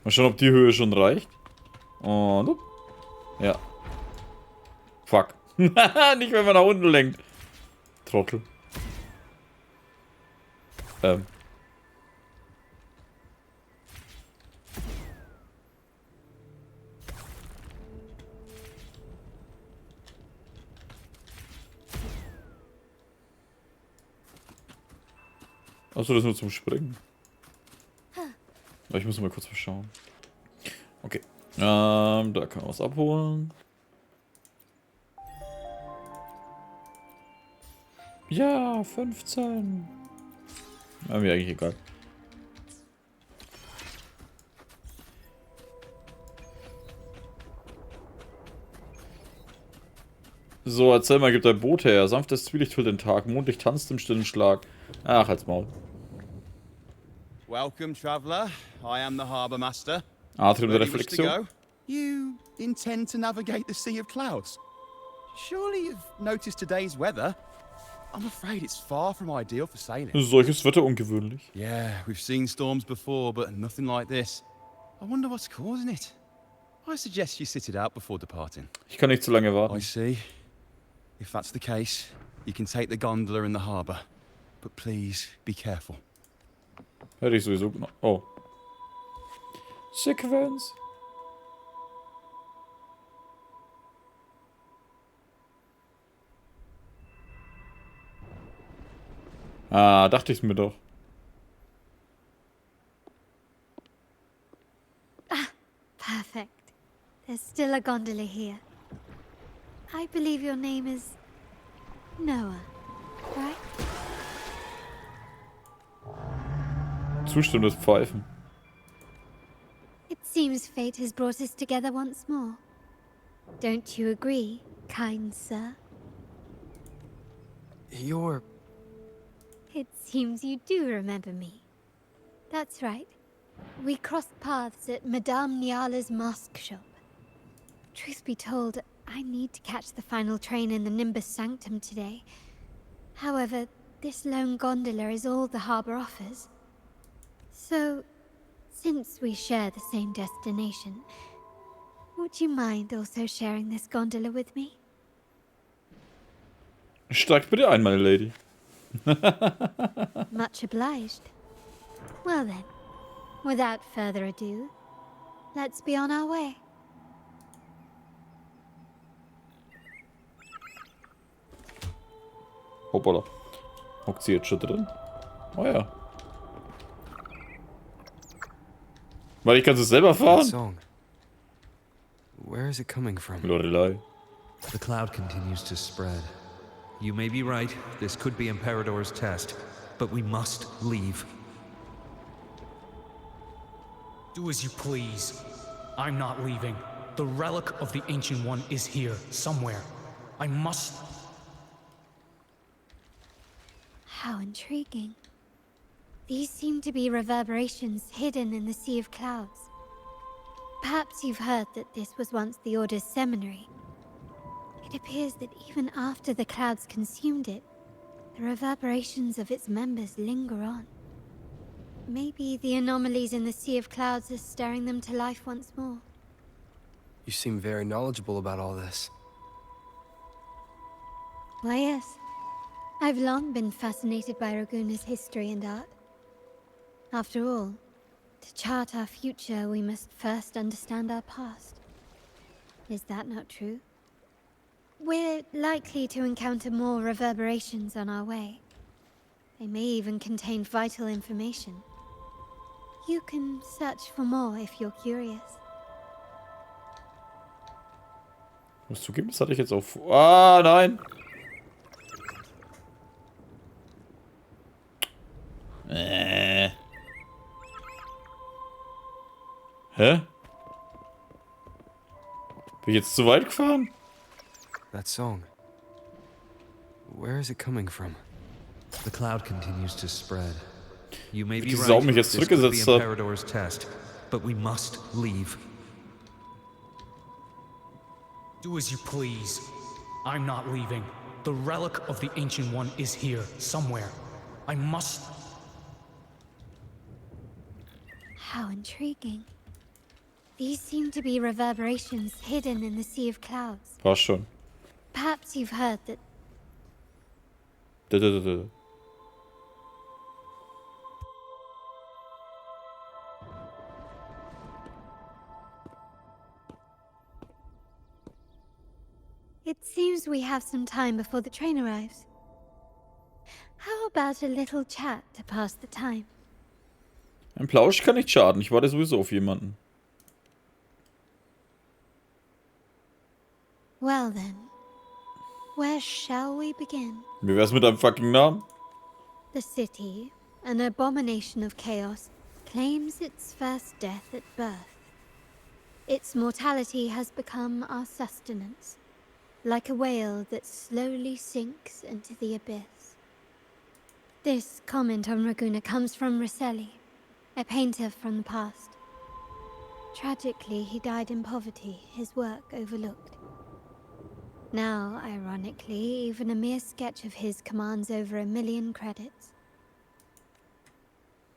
Mal schauen, ob die Höhe schon reicht. Und... Ja. Fuck. Nicht, wenn man nach unten lenkt. Trottel. Achso, das ist nur zum Springen. Aber ich muss mal kurz schauen. Okay. Da kann man was abholen. Ja, 15. Ja, mir eigentlich egal. So, erzähl mal, gibt ein Boot her. Sanftes Zwielicht füllt den Tag. Mondlicht tanzt im stillen Schlag. Ach, halt's Maul. Welcome, traveler. I am the harbour master. Atrium der Where do you wish to Reflexion. go? You intend to navigate the sea of clouds? Surely you've noticed today's weather. I'm afraid it's far from ideal for sailing. Solches Wetter ungewöhnlich. Yeah, we've seen storms before, but nothing like this. I wonder what's causing it. I suggest you sit it out before departing. Ich kann nicht zu lange I warten. see. If that's the case, you can take the gondola in the harbour. But please, be careful. Hätte ich sowieso genommen. Oh. Sequenz. Ah, dachte ich mir doch. Perfect. There's still a gondola here. I believe your name is Noah, right? Zustimmendes Pfeifen. It seems fate has brought us together once more. Don't you agree, kind sir? You're... It seems you do remember me. That's right. We crossed paths at Madame Niala's mask shop. Truth be told, I need to catch the final train in the Nimbus Sanctum today. However, this lone gondola is all the harbour offers. So, since we share the same destination, would you mind also sharing this gondola with me? Steigt bitte ein, meine Lady. Much obliged. Well then, without further ado, let's be on our way. Hoppala. Hockt sie jetzt schon drin? Oh ja. Weil ich kann es selber That fahren. song. Where is it coming from? Lorelei. The cloud continues to spread. You may be right, this could be Imperador's test, but we must leave. Do as you please. I'm not leaving. The relic of the Ancient One is here, somewhere. I must... How intriguing. These seem to be reverberations hidden in the Sea of Clouds. Perhaps you've heard that this was once the Order's seminary. It appears that even after the clouds consumed it, the reverberations of its members linger on. Maybe the anomalies in the Sea of Clouds are stirring them to life once more. You seem very knowledgeable about all this. Why, yes. I've long been fascinated by Raguna's history and art. After all, to chart our future, we must first understand our past. Is that not true? We're likely to encounter more reverberations on our way. They may even contain vital information. You can search for more if you're curious. Ich muss zugeben, das hatte ich jetzt auf... Ah, nein! Hä? Bin ich jetzt zu weit gefahren? That song. Where is it coming from? The cloud continues to spread. You may be Die Sau right, mich jetzt this could be zurückgesetzt hat. Imperador's test, but we must leave. Do as you please. I'm not leaving. The relic of the Ancient One is here, somewhere. I must... How intriguing. These seem to be reverberations hidden in the sea of clouds. Passt schon. Perhaps you've heard that. Da. It seems we have some time before the train arrives. How about a little chat to pass the time? Ein Plausch kann nicht schaden. Ich warte sowieso auf jemanden. Well then, where shall we begin? Wie wär's mit deinem fucking Namen? The city, an abomination of chaos, claims its first death at birth. Its mortality has become our sustenance, like a whale that slowly sinks into the abyss. This comment on Raguna comes from Rosselli, a painter from the past. Tragically, he died in poverty, his work overlooked. Now, ironically, even a mere sketch of his commands over 1 million credits.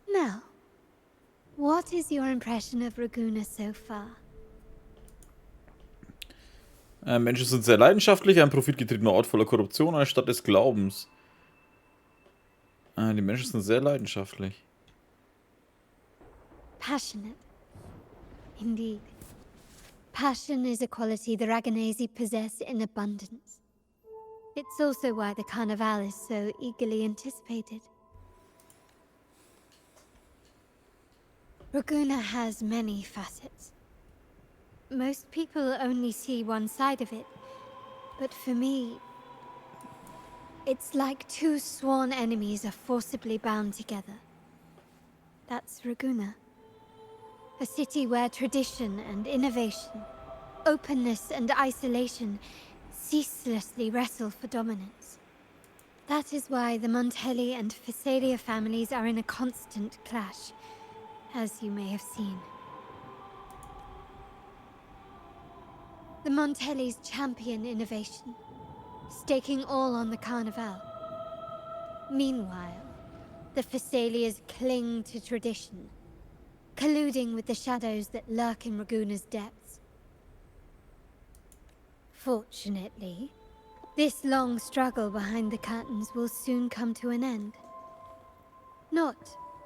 Now, what is your impression of Raguna so far? Menschen sind sehr leidenschaftlich, ein profitgetriebener Ort voller Korruption, eine Stadt des Glaubens. Die Menschen sind sehr leidenschaftlich. Passionate. Indeed. Passion is a quality the Raganesi possess in abundance. It's also why the Carnival is so eagerly anticipated. Raguna has many facets. Most people only see one side of it, but for me, it's like two sworn enemies are forcibly bound together. That's Raguna. A city where tradition and innovation, openness and isolation ceaselessly wrestle for dominance. That is why the Montelli and Phasalia families are in a constant clash, as you may have seen. The Montellis champion innovation, staking all on the Carnival. Meanwhile, the Phasalias cling to tradition, colluding with the shadows that lurk in Raguna's depths. Fortunately, this long struggle behind the curtains will soon come to an end. Not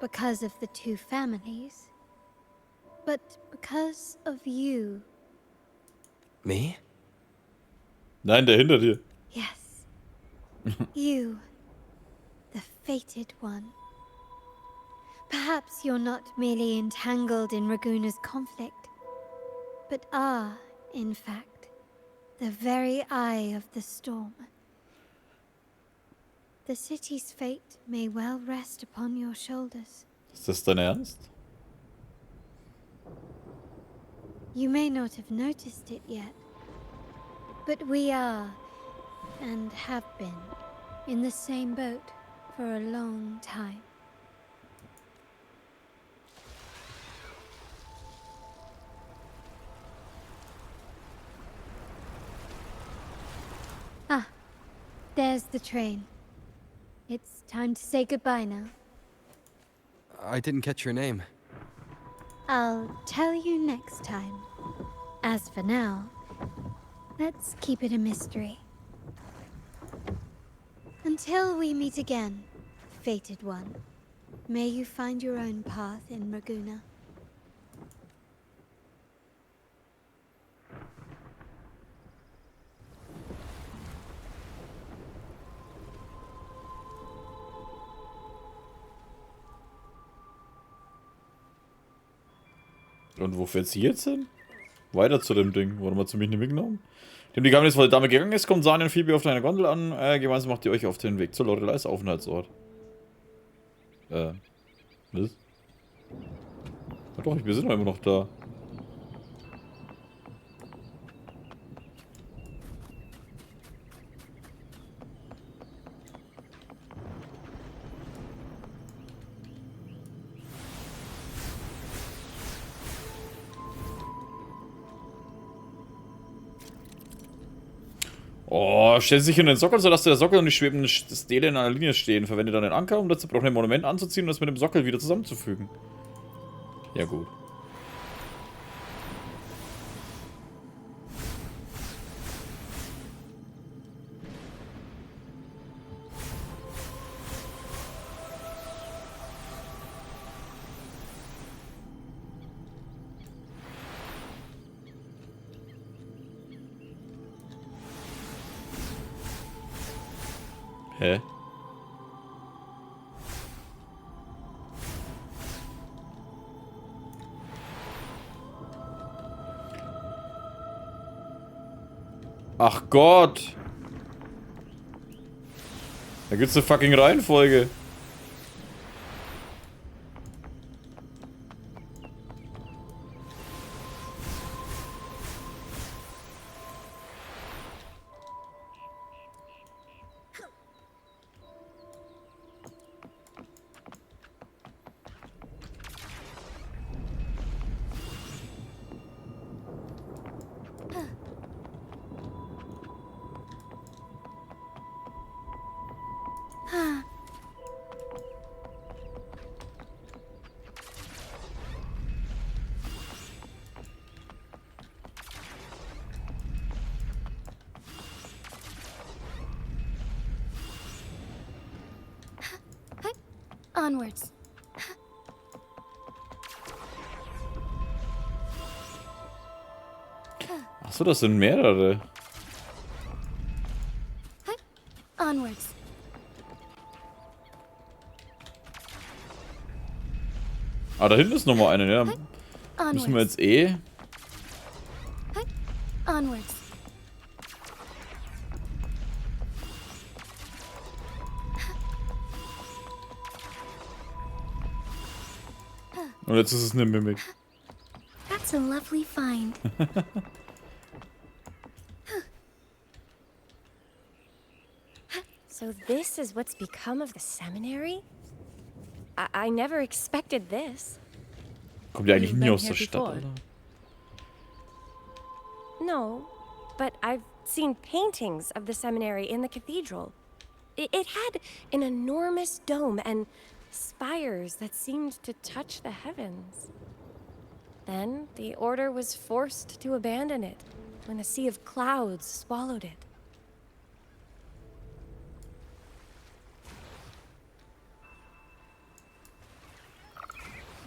because of the two families, but because of you. Me? Nein, der hinter dir. Yes. You, the fated one. Perhaps you're not merely entangled in Raguna's conflict, but are, in fact, the very eye of the storm. The city's fate may well rest upon your shoulders. Ist das dein Ernst? You may not have noticed it yet, but we are, and have been, in the same boat for a long time. Ah, there's the train. It's time to say goodbye now. I didn't catch your name. I'll tell you next time. As for now, let's keep it a mystery. Until we meet again, fated one, may you find your own path in Raguna. Und wo fährt sie jetzt hin? Weiter zu dem Ding. Warum hat sie mich nicht mitgenommen? Dem die Geheimnis, weil die Dame gegangen ist, kommt Sani und Phoebe auf einer Gondel an. Gemeinsam macht ihr euch auf den Weg zur Loreleis Aufenthaltsort. Was? Ja doch, wir sind doch immer noch da. Oh, stell sich in den Sockel, sodass der Sockel und die schwebenden Stele in einer Linie stehen. Verwende dann den Anker, um das zerbrochene Monument anzuziehen und das mit dem Sockel wieder zusammenzufügen. Ja, gut. Hä? Ach Gott! Da gibt's eine fucking Reihenfolge. Onwards. Achso, das sind mehrere. Onwards. Ah, da hinten ist nochmal eine, ja. Müssen wir jetzt eh. Onwards. Und jetzt ist es eine Mimik. That's a lovely find. So this is what's become of the seminary? I never expected this. Kommt ja eigentlich nie aus der Stadt, oder? No, but I've seen paintings of the seminary in the cathedral. It had an enormous dome and spires that seemed to touch the heavens. Then the order was forced to abandon it when a sea of clouds swallowed it.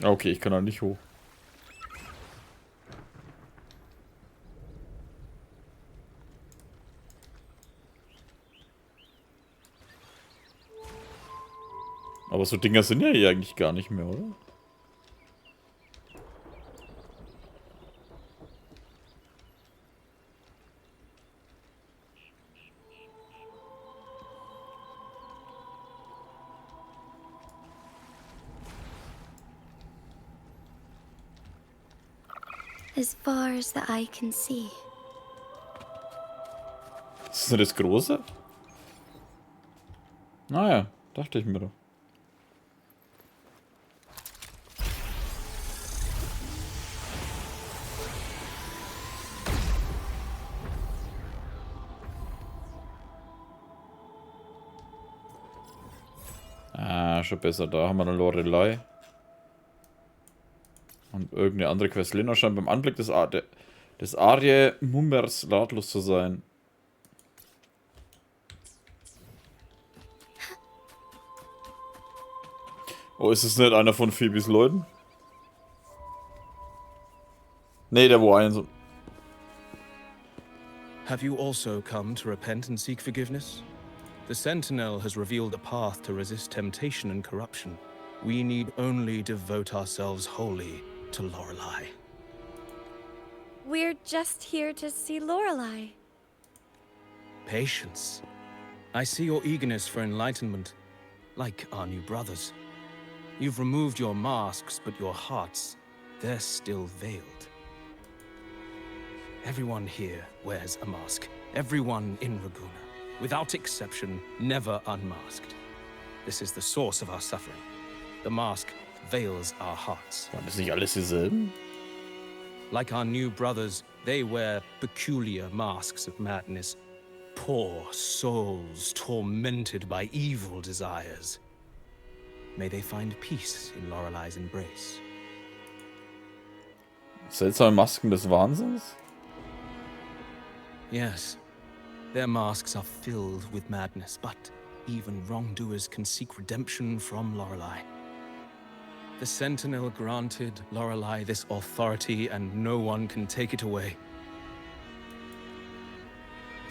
Okay, ich kann da nicht hoch. Aber so Dinger sind ja hier eigentlich gar nicht mehr, oder? As far as the eye can see. Ist das nicht das Große? Naja, dachte ich mir doch. Ah, schon besser. Da haben wir eine Lorelei. Und irgendeine andere Quest. Lena scheint beim Anblick des Arie Mummers ratlos zu sein. Oh, ist es nicht einer von Phoebes Leuten? Nee, der wo einen so... Have you also come to repent and seek forgiveness? The Sentinel has revealed a path to resist temptation and corruption. We need only devote ourselves wholly to Lorelei. We're just here to see Lorelei. Patience. I see your eagerness for enlightenment, like our new brothers. You've removed your masks, but your hearts, they're still veiled. Everyone here wears a mask. Everyone in Ragusa, without exception, never unmasked. This is the source of our suffering. The mask veils our hearts. Waren das nicht alles dieselben? Like our new brothers, they wear peculiar masks of madness. Poor souls tormented by evil desires. May they find peace in Lorelei's embrace. Seltsame Masken des Wahnsinns? Yes, their masks are filled with madness, but even wrongdoers can seek redemption from Lorelei. The Sentinel granted Lorelei this authority, and no one can take it away.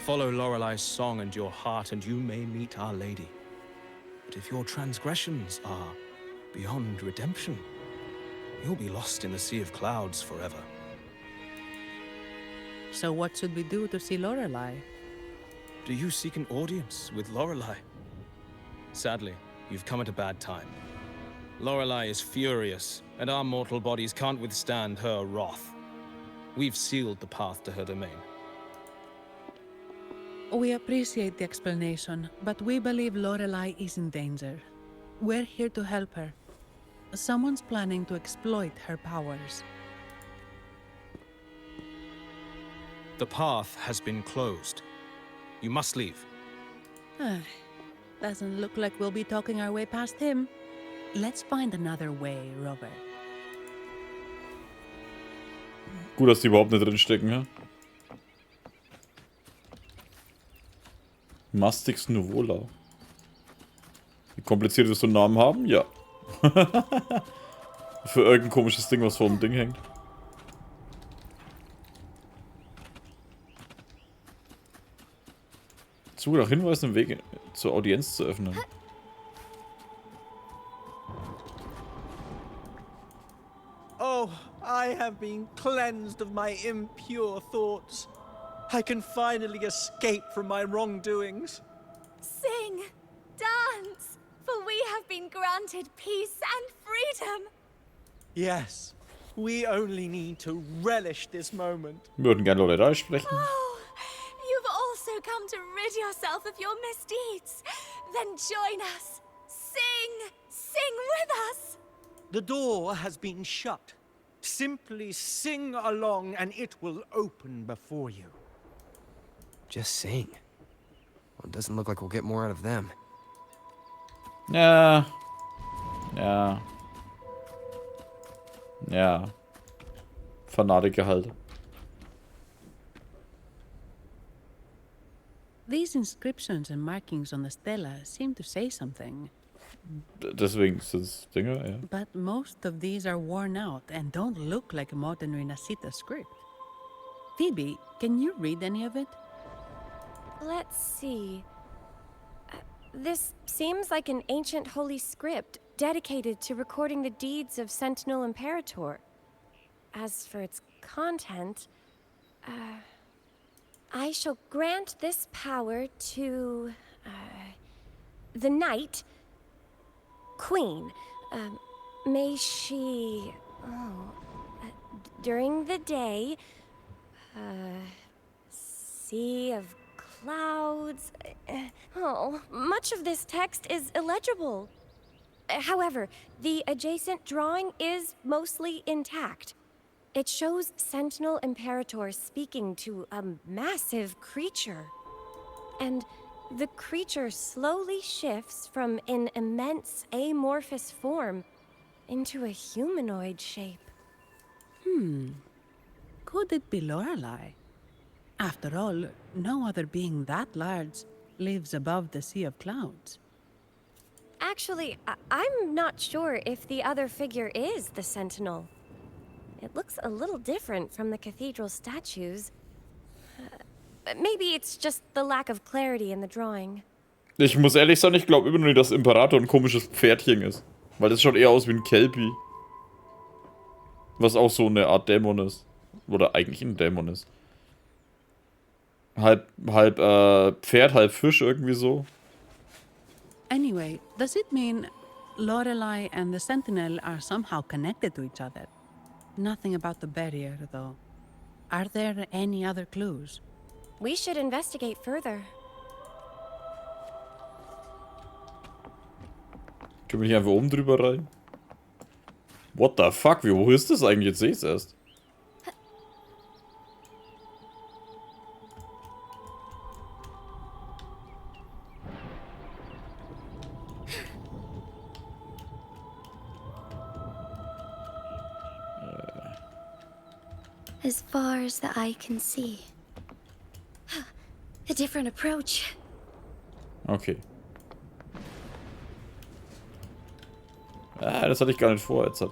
Follow Lorelei's song and your heart, and you may meet Our Lady. But if your transgressions are beyond redemption, you'll be lost in the sea of clouds forever. So what should we do to see Lorelei? Do you seek an audience with Lorelei? Sadly, you've come at a bad time. Lorelei is furious, and our mortal bodies can't withstand her wrath. We've sealed the path to her domain. We appreciate the explanation, but we believe Lorelei is in danger. We're here to help her. Someone's planning to exploit her powers. The path has been closed. You must leave. Doesn't look like we'll be talking our way past him. Let's find another way, Rover. Gut, dass die überhaupt nicht drinstecken, ja? Mastix Nuvola. Wie kompliziert ist so einen Namen haben? Ja. Für irgendein komisches Ding, was vor dem Ding hängt. Suche nach Hinweisen, einen Weg zur Audienz zu öffnen. Oh, I have been cleansed of my impure thoughts. I can finally escape from my wrongdoings. Sing, dance, for we have been granted peace and freedom. Yes, we only need to relish this moment. Wir würden gerne Lorelei sprechen. Oh, you've also come to rid yourself of your misdeeds. Then join us. Sing with us. The door has been shut. Simply sing along and it will open before you. Just sing. Well, it doesn't look like we'll get more out of them. Ja. Ja. Ja. Fanatiker halt. These inscriptions and markings on the stela seem to say something. Deswegen sind es Dinge, ja. But most of these are worn out and don't look like modern Renacita script. Phoebe, can you read any of it? Let's see. This seems like an ancient holy script dedicated to recording the deeds of Sentinel Imperator. As for its content, I shall grant this power to the knight, Queen. May she, during the day, sea of clouds. Much of this text is illegible. However, the adjacent drawing is mostly intact. It shows Sentinel Imperator speaking to a massive creature. And the creature slowly shifts from an immense amorphous form into a humanoid shape. Could it be Lorelei? After all, no other being that large lives above the sea of clouds. Actually, I'm not sure if the other figure is the Sentinel. It looks a little different from the cathedral statues. Maybe it's just the lack of clarity in the drawing. Ich muss ehrlich sagen, ich glaube immer nur, dass Imperator ein komisches Pferdchen ist. Weil das schaut eher aus wie ein Kelpie. Was auch so eine Art Dämon ist. Oder eigentlich ein Dämon ist. Halb Pferd, halb Fisch, irgendwie so. Anyway, does it mean Lorelei and the Sentinel are somehow connected to each other? Nothing about the barrier, though. Are there any other clues? We should investigate further. Können wir hier einfach oben drüber rein? What the fuck? Wie hoch ist das eigentlich? Jetzt sehe ich es erst. As far as the eye can see. A different approach. Okay. Ah, das hatte ich gar nicht vor jetzt.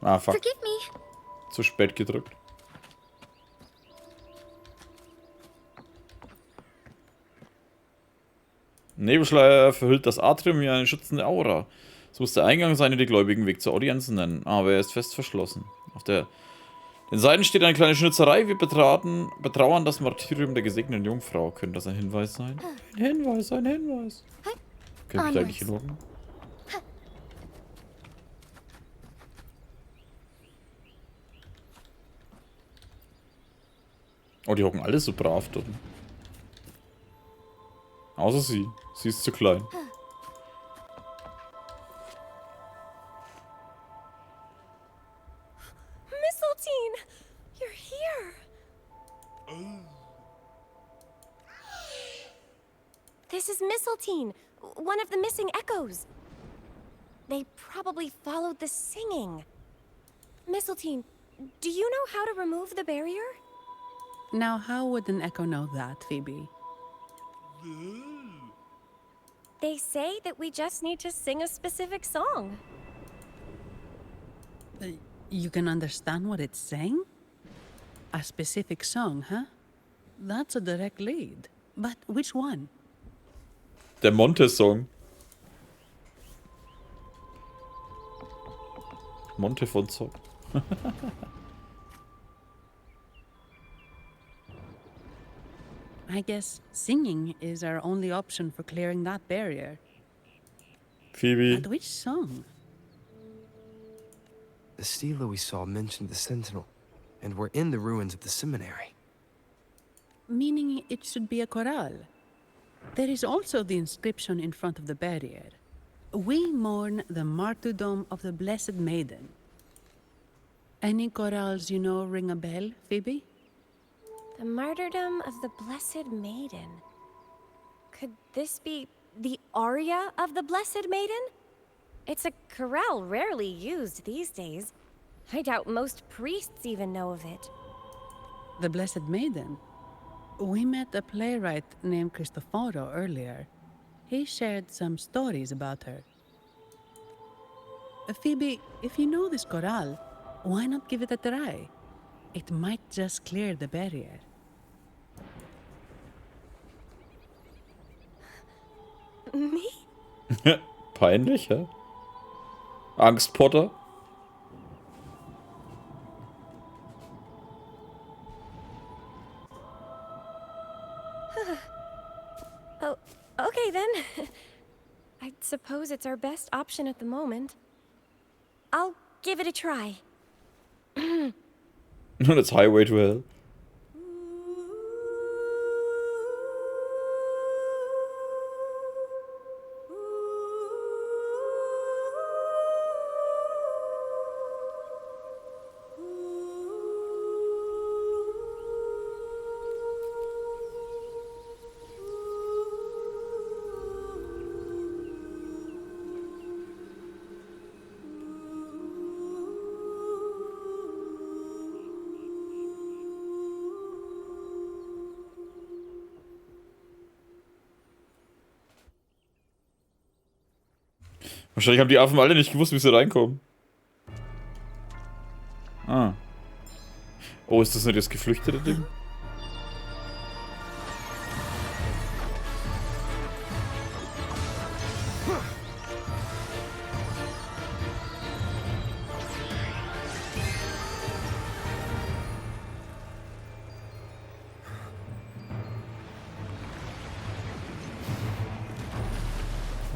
Ah, fuck. Forgive me. Zu spät gedrückt. Nebelschleier verhüllt das Atrium wie eine schützende Aura. So muss der Eingang sein, den die Gläubigen Weg zur Audienz nennen. Aber er ist fest verschlossen. Auf den Seiten steht eine kleine Schnitzerei. Wir betrauern das Martyrium der gesegneten Jungfrau. Könnte das ein Hinweis sein? Ein Hinweis, ein Hinweis. Können wir eigentlich hinhocken? Oh, die hocken alle so brav dort. Außer sie. Sie ist zu klein. Mistletoe, you're here. This is Mistletoe, one of the missing echoes. They probably followed the singing. Mistletoe, do you know how to remove the barrier? Now, how would an echo know that, Phoebe? They say that we just need to sing a specific song. You can understand what it's saying? A specific song, huh? That's a direct lead. But which one? Der Monte-Song. Monte von Zock. I guess singing is our only option for clearing that barrier. Phoebe. But which song? The stela we saw mentioned the Sentinel, and we're in the ruins of the seminary. Meaning it should be a chorale. There is also the inscription in front of the barrier. We mourn the martyrdom of the Blessed Maiden. Any chorales you know ring a bell, Phoebe? The martyrdom of the Blessed Maiden. Could this be the aria of the Blessed Maiden? It's a chorale rarely used these days. I doubt most priests even know of it. The Blessed Maiden? We met a playwright named Cristoforo earlier. He shared some stories about her. Phoebe, if you know this chorale, why not give it a try? It might just clear the barrier. Me? Peinlich, hä? Angstpotter? Oh, okay then. I suppose it's our best option at the moment. I'll give it a try. That's Highway to Hell. Wahrscheinlich haben die Affen alle nicht gewusst, wie sie reinkommen. Ah. Oh, ist das nicht das geflüchtete Ding?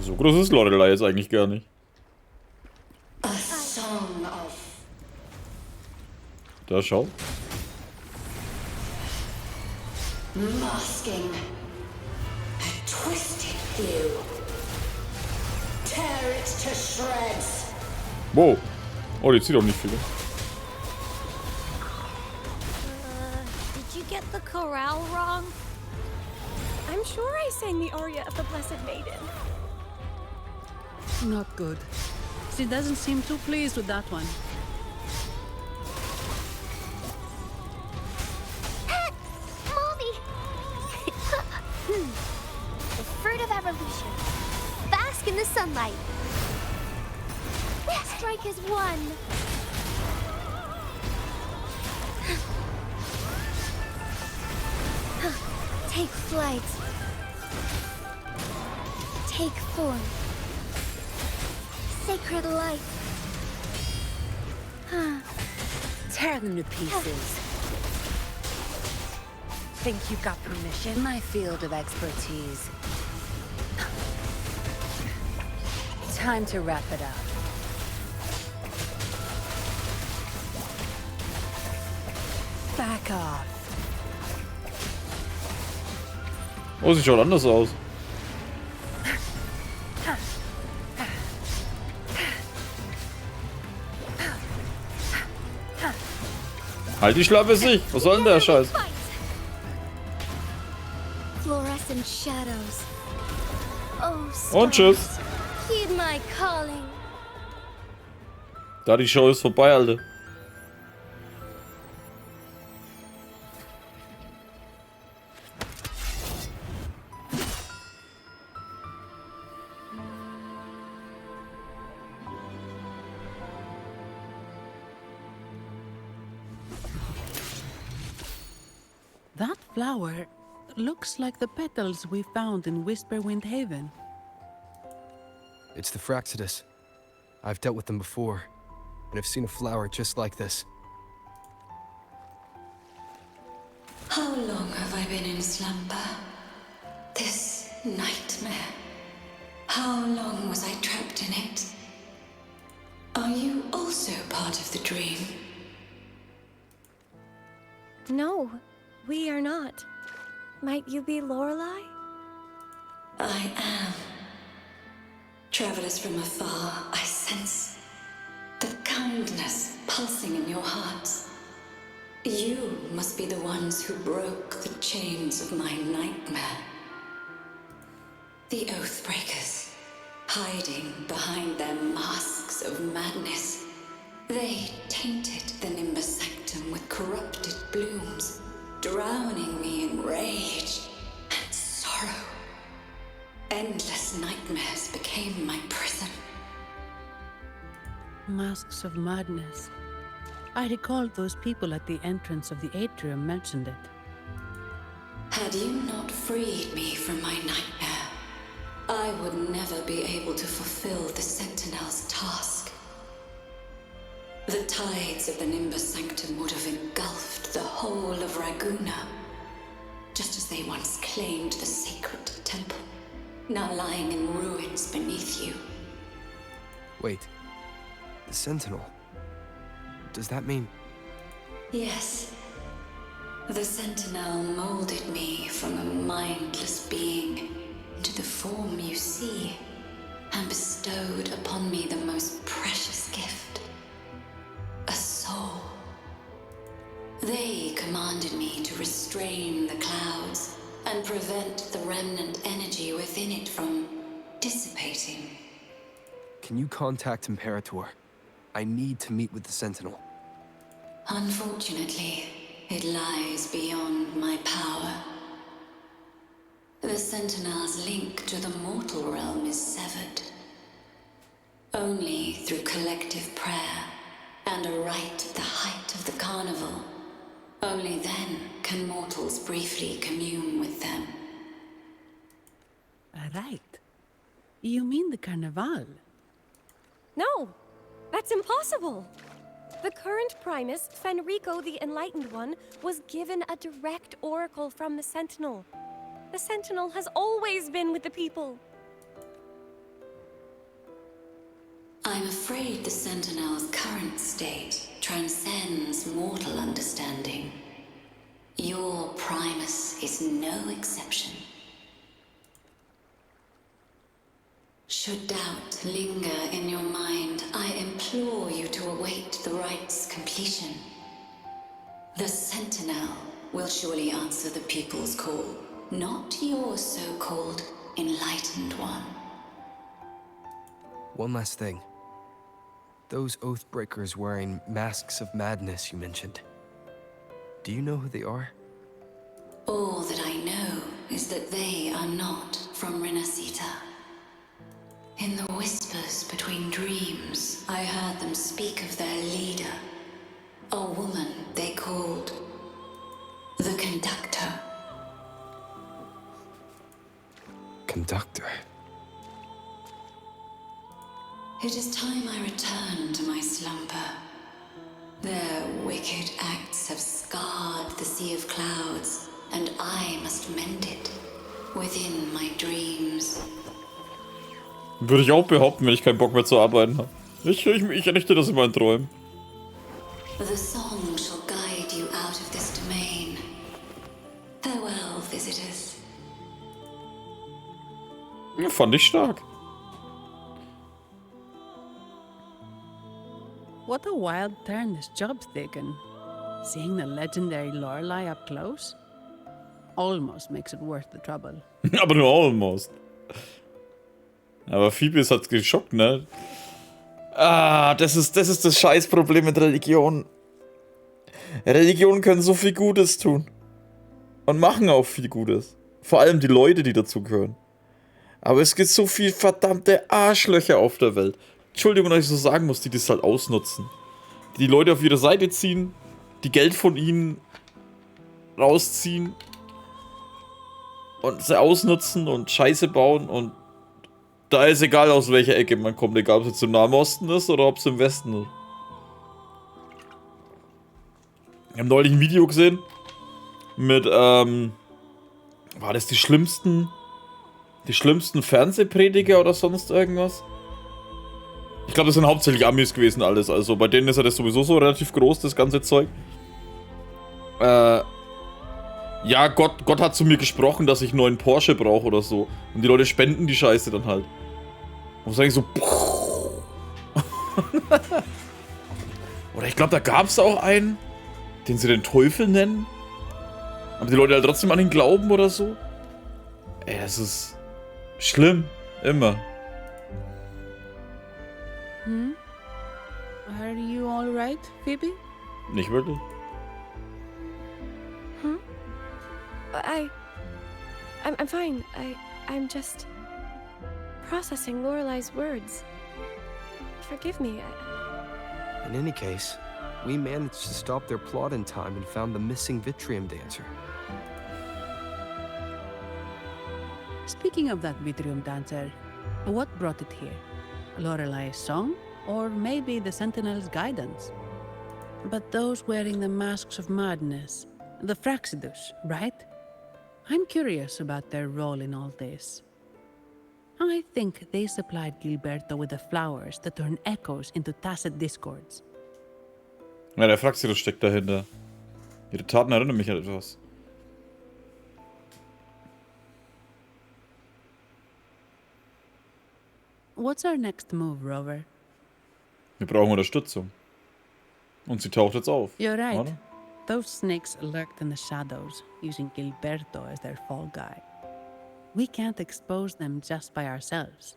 So groß ist Lorelei jetzt eigentlich gar nicht. Da schau. Masking. A twisted view. Tear it to shreds. Wow. Oh, die zieht auch nicht viel. Did you get the chorale wrong? I'm sure I sang the aria of the Blessed Maiden. Not good. She doesn't seem too pleased with that one. Mommy! The fruit of evolution. Bask in the sunlight. Strike as one. Take flight. take form. Sacred light. Tear them to pieces. Think you got permission? My field of expertise. Time to wrap it up. Back off. Oh, sieht schon anders aus. Halt die Schlappe sich! Was soll denn der Scheiß? Fluorescent shadows. Oh, Und tschüss. Heed my calling. Da die Show ist vorbei, Alter. That flower looks like the petals we found in Whisperwind Haven. It's the Fraxidus. I've dealt with them before, and I've seen a flower just like this. How long have I been in slumber? This nightmare. How long was I trapped in it? Are you also part of the dream? No, we are not. Might you be Lorelei? I am. Travelers from afar, I sense the kindness pulsing in your hearts. You must be the ones who broke the chains of my nightmare. The Oathbreakers, hiding behind their masks of madness. They tainted the Nimbus Sanctum with corrupted blooms, drowning me in rage and sorrow. Endless nightmares became my prison. Masks of madness. I recalled those people at the entrance of the atrium mentioned it. Had you not freed me from my nightmare, I would never be able to fulfill the Sentinel's task. The tides of the Nimbus Sanctum would have engulfed the whole of Raguna, just as they once claimed the sacred temple, now lying in ruins beneath you. Wait. The Sentinel? Does that mean... Yes. The Sentinel molded me from a mindless being into the form you see, and bestowed upon me the most precious gift. A soul. They commanded me to restrain the clouds and prevent the remnant energy within it from dissipating. Can you contact Imperator? I need to meet with the Sentinel. Unfortunately, it lies beyond my power. The Sentinel's link to the mortal realm is severed. Only through collective prayer and a rite at the height of the carnival. Only then can mortals briefly commune with them. Right. You mean the Carnival? No, that's impossible. The current Primus, Fenrico the Enlightened One, was given a direct oracle from the Sentinel. The Sentinel has always been with the people. I'm afraid the Sentinel's current state transcends mortal understanding. Your Primus is no exception. Should doubt linger in your mind, I implore you to await the rite's completion. The Sentinel will surely answer the people's call, not your so-called Enlightened One. One last thing. Those Oathbreakers wearing masks of madness you mentioned. Do you know who they are? All that I know is that they are not from Renacita. In the whispers between dreams, I heard them speak of their leader, a woman they called the Conductor. Conductor? It is time I return to my slumber. Their wicked acts have scarred the sea of clouds, and I must mend it within my dreams. Würde ich auch behaupten, wenn ich keinen Bock mehr zu arbeiten habe. Ich richte das in meinen Träumen. The song shall guide you out of this domain. Farewell, visitors. Ja, fand ich stark. What a wild turn this job's taken. Seeing the legendary Lorelei up close almost makes it worth the trouble. Aber nur almost. Aber Phoebe hat's geschockt, ne? Ah, das ist das Scheißproblem mit Religion. Religionen können so viel Gutes tun. Und machen auch viel Gutes. Vor allem die Leute, die dazugehören. Aber es gibt so viel verdammte Arschlöcher auf der Welt. Entschuldigung, dass ich so sagen muss, die das halt ausnutzen. Die Leute auf ihre Seite ziehen, die Geld von ihnen rausziehen und sie ausnutzen und Scheiße bauen und da ist egal, aus welcher Ecke man kommt, egal ob es jetzt im Nahen Osten ist oder ob es im Westen ist. Ich habe neulich ein Video gesehen mit, war das die schlimmsten Fernsehprediger oder sonst irgendwas? Ich glaube, das sind hauptsächlich Amis gewesen alles, also bei denen ist ja das sowieso so relativ groß, das ganze Zeug. Ja, Gott hat zu mir gesprochen, dass ich einen neuen Porsche brauche oder so. Und die Leute spenden die Scheiße dann halt. Und sagen so... Oder ich glaube, da gab es auch einen, den sie den Teufel nennen. Aber die Leute halt trotzdem an ihn glauben oder so. Ey, das ist schlimm. Immer. Are you all right, Phoebe? Nicht wirklich. I'm fine. I'm just processing Lorelei's words. Forgive me. In any case, we managed to stop their plot in time and found the missing Vitrium dancer. Speaking of that Vitrium dancer, what brought it here? Lorelei's song? Or maybe the Sentinel's guidance? But those wearing the masks of madness, the Fraxidus, right? I'm curious about their role in all this. I think they supplied Gilberto with the flowers that turn echoes into tacit discords. Ja, der Fraxidus steckt dahinter. Ihre Taten erinnern mich an etwas. What's our next move, Rover? Wir brauchen Unterstützung. Und sie taucht jetzt auf. You're right. Oder? Those snakes lurked in the shadows, using Gilberto as their fall guy. We can't expose them just by ourselves.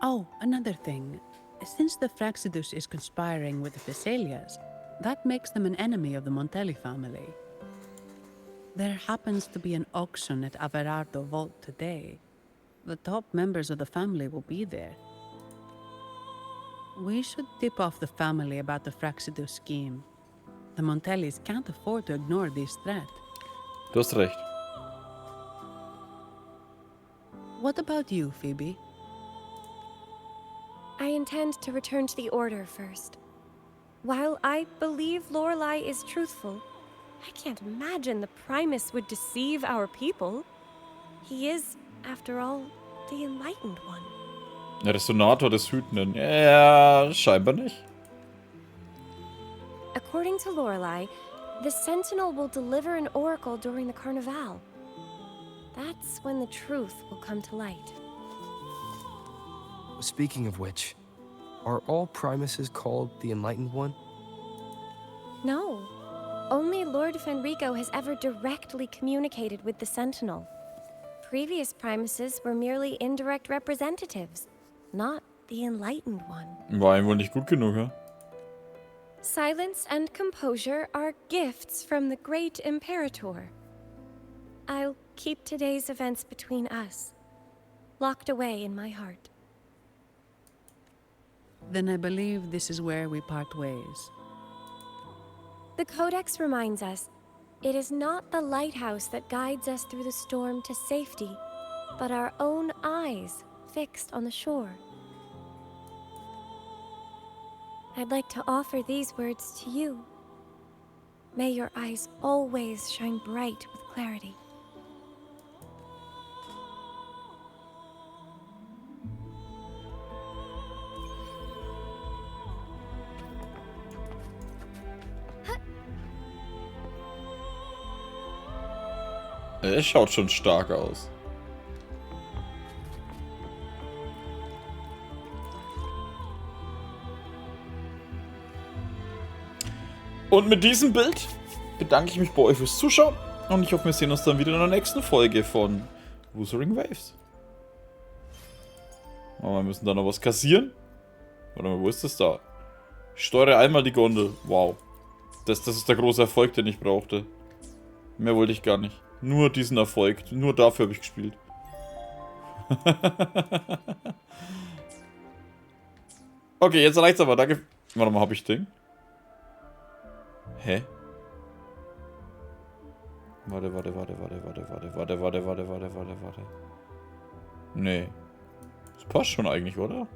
Oh, another thing. Since the Fraxidus is conspiring with the Thessalias, that makes them an enemy of the Montelli family. There happens to be an auction at Averardo Vault today. The top members of the family will be there. We should tip off the family about the Fraxidus scheme. The Montellis can't afford to ignore this threat. Du hast recht. What about you, Phoebe? I intend to return to the Order first. While I believe Lorelei is truthful, I can't imagine the Primus would deceive our people. He is, after all, the enlightened one. Ja, der Senator des Hütenden. Ja, scheinbar nicht. According to Lorelei, the Sentinel will deliver an oracle during the Carnival. That's when the truth will come to light. Speaking of which, are all Primuses called the Enlightened One? No. Only Lord Fenrico has ever directly communicated with the Sentinel. Previous Primuses were merely indirect representatives, not the Enlightened One. War ihm wohl nicht gut genug, ja? Silence and composure are gifts from the great Imperator. I'll keep today's events between us, locked away in my heart. Then I believe this is where we part ways. The Codex reminds us, it is not the lighthouse that guides us through the storm to safety, but our own eyes fixed on the shore. I'd like to offer these words to you. May your eyes always shine bright with clarity. Er schaut schon stark aus. Und mit diesem Bild bedanke ich mich bei euch fürs Zuschauen. Und ich hoffe, wir sehen uns dann wieder in der nächsten Folge von Wuthering Waves. Oh, wir müssen da noch was kassieren. Warte mal, wo ist das da? Steuere einmal die Gondel. Wow. Das ist der große Erfolg, den ich brauchte. Mehr wollte ich gar nicht. Nur diesen Erfolg. Nur dafür habe ich gespielt. Okay, jetzt reicht's aber. Danke. Warte mal, habe ich Ding? Hä? Warte. Nee. Das passt schon eigentlich, oder?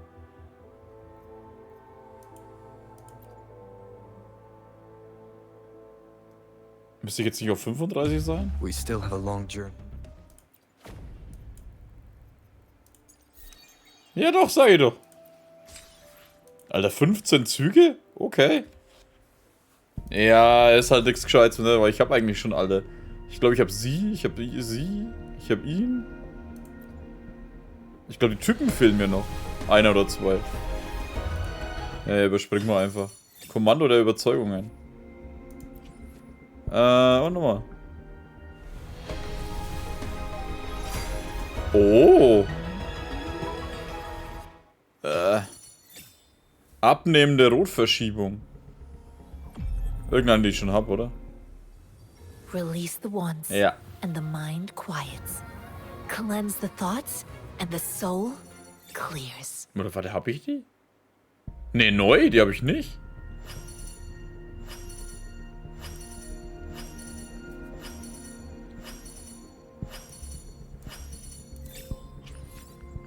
Müsste ich jetzt nicht auf 35 sein? We still have a long journey. Ja doch, sag ich doch. Alter, 15 Züge? Okay. Ja, ist halt nichts Gescheites, ne? Weil ich habe eigentlich schon alle. Ich glaube, ich habe sie, ich habe sie, ich habe ihn. Ich glaube, die Typen fehlen mir noch. Einer oder zwei. Ja, überspringen wir einfach. Kommando der Überzeugungen. Und nochmal. Oh. Abnehmende Rotverschiebung. Irgendeinen, die ich schon habe, oder? Release the wands, ja. And the mind quiets. Cleanse the thoughts, and the soul clears. Oder warte, habe ich die? Ne, neu, die habe ich nicht.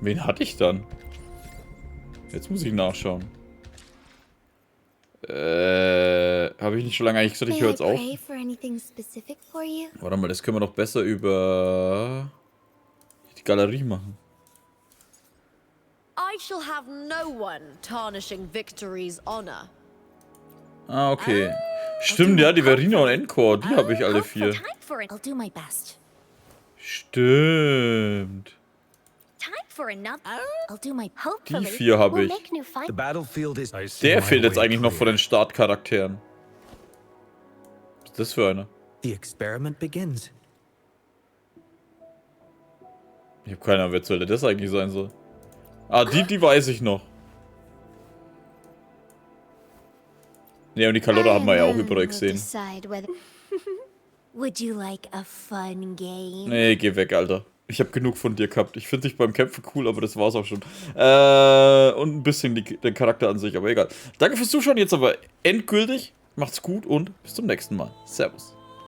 Wen hatte ich dann? Jetzt muss ich nachschauen. Habe ich nicht schon lange eigentlich gesagt, ich höre jetzt auf? Warte mal, das können wir doch besser über die Galerie machen. I shall have no one tarnishing victory's honor. Ah, okay. Stimmt, ja, die Verina und Encore, die habe ich alle 4. I'll do my best. Stimmt. Die 4 habe ich. Der fehlt jetzt eigentlich noch von den Startcharakteren. Was ist das für einer? Ich habe keine Ahnung, wer soll das eigentlich sein soll. Ah, die weiß ich noch. Ja, und die Kalotte haben wir ja auch überall gesehen. Would you like a fun game? Nee, geh weg, Alter. Ich habe genug von dir gehabt. Ich finde dich beim Kämpfen cool, aber das war's auch schon. Und ein bisschen den Charakter an sich, aber egal. Danke fürs Zuschauen, jetzt aber endgültig. Macht's gut und bis zum nächsten Mal. Servus.